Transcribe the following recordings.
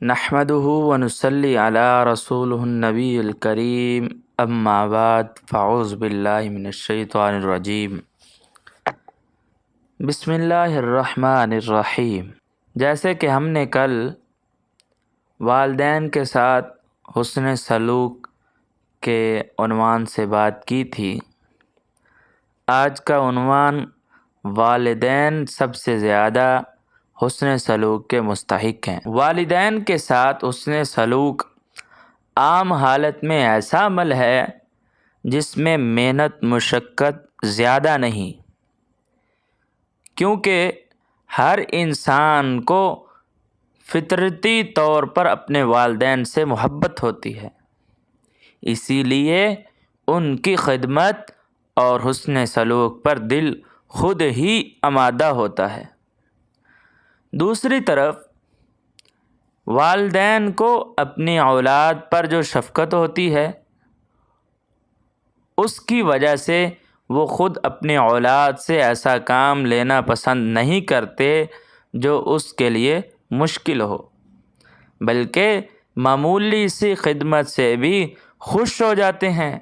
نحمده ونصلي على رسوله النبي الكريم اما بعد فاعوذ باللہ من الشیطان الرجیم بسم اللہ الرحمن الرحیم۔ جیسے کہ ہم نے کل والدین کے ساتھ حسن سلوک کے عنوان سے بات کی تھی، آج کا عنوان والدین سب سے زیادہ حسن سلوک کے مستحق ہیں۔ والدین کے ساتھ حسن سلوک عام حالت میں ایسا عمل ہے جس میں محنت مشقت زیادہ نہیں، کیونکہ ہر انسان کو فطرتی طور پر اپنے والدین سے محبت ہوتی ہے، اسی لیے ان کی خدمت اور حسن سلوک پر دل خود ہی آمادہ ہوتا ہے۔ دوسری طرف والدین کو اپنی اولاد پر جو شفقت ہوتی ہے، اس کی وجہ سے وہ خود اپنی اولاد سے ایسا کام لینا پسند نہیں کرتے جو اس کے لیے مشکل ہو، بلکہ معمولی سی خدمت سے بھی خوش ہو جاتے ہیں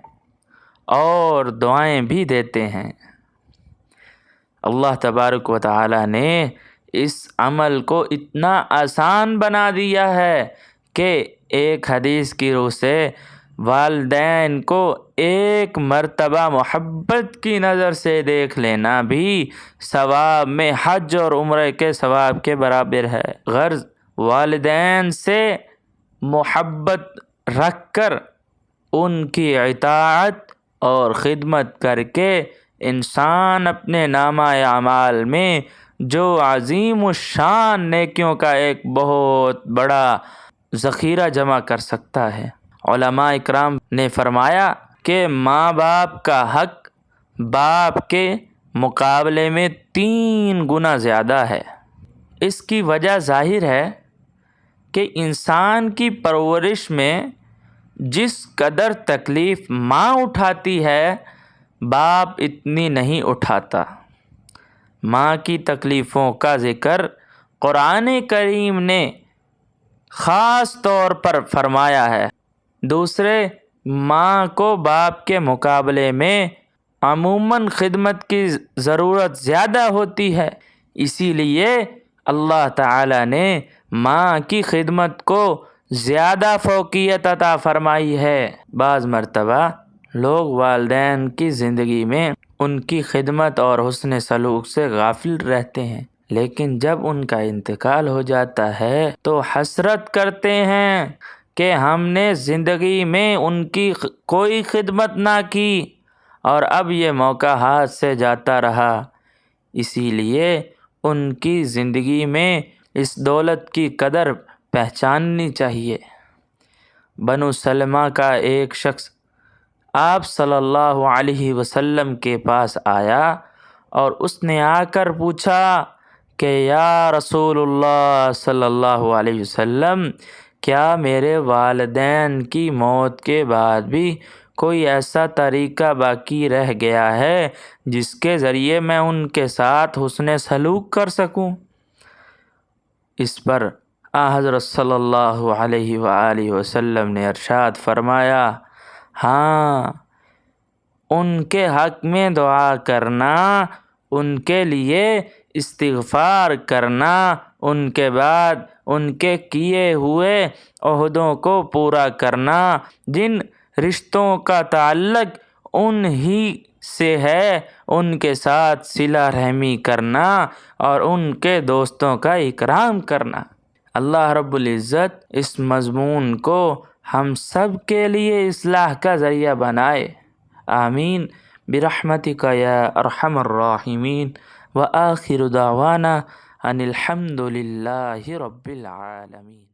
اور دعائیں بھی دیتے ہیں۔ اللہ تبارک و تعالی نے اس عمل کو اتنا آسان بنا دیا ہے کہ ایک حدیث کی روح سے والدین کو ایک مرتبہ محبت کی نظر سے دیکھ لینا بھی ثواب میں حج اور عمرہ کے ثواب کے برابر ہے۔ غرض والدین سے محبت رکھ کر ان کی اطاعت اور خدمت کر کے انسان اپنے نامہ اعمال میں جو عظیم الشان نیکیوں کا ایک بہت بڑا ذخیرہ جمع کر سکتا ہے۔ علماء اکرام نے فرمایا کہ ماں باپ کا حق باپ کے مقابلے میں 3 گنا زیادہ ہے۔ اس کی وجہ ظاہر ہے کہ انسان کی پرورش میں جس قدر تکلیف ماں اٹھاتی ہے باپ اتنی نہیں اٹھاتا۔ ماں کی تکلیفوں کا ذکر قرآن کریم نے خاص طور پر فرمایا ہے۔ دوسرے، ماں کو باپ کے مقابلے میں عموماً خدمت کی ضرورت زیادہ ہوتی ہے، اسی لیے اللہ تعالی نے ماں کی خدمت کو زیادہ فوقیت عطا فرمائی ہے۔ بعض مرتبہ لوگ والدین کی زندگی میں ان کی خدمت اور حسن سلوک سے غافل رہتے ہیں، لیکن جب ان کا انتقال ہو جاتا ہے تو حسرت کرتے ہیں کہ ہم نے زندگی میں ان کی کوئی خدمت نہ کی اور اب یہ موقع ہاتھ سے جاتا رہا۔ اسی لیے ان کی زندگی میں اس دولت کی قدر پہچاننی چاہیے۔ بنو سلمہ کا ایک شخص آپ صلی اللہ علیہ وسلم کے پاس آیا اور اس نے آ کر پوچھا کہ یا رسول اللہ صلی اللہ علیہ وسلم، کیا میرے والدین کی موت کے بعد بھی کوئی ایسا طریقہ باقی رہ گیا ہے جس کے ذریعے میں ان کے ساتھ حسن سلوک کر سکوں؟ اس پر حضرت صلی اللہ علیہ وآلہ وسلم نے ارشاد فرمایا، ہاں، ان کے حق میں دعا کرنا، ان کے لیے استغفار کرنا، ان کے بعد ان کے کیے ہوئے عہدوں کو پورا کرنا، جن رشتوں کا تعلق ان ہی سے ہے ان کے ساتھ صلہ رحمی کرنا اور ان کے دوستوں کا اکرام کرنا۔ اللہ رب العزت اس مضمون کو ہم سب کے لیے اصلاح کا ذریعہ بنائے، آمین برحمتک یا ارحم الراحمین۔ وآخر دعوانا ان الحمد للہ رب العالمین۔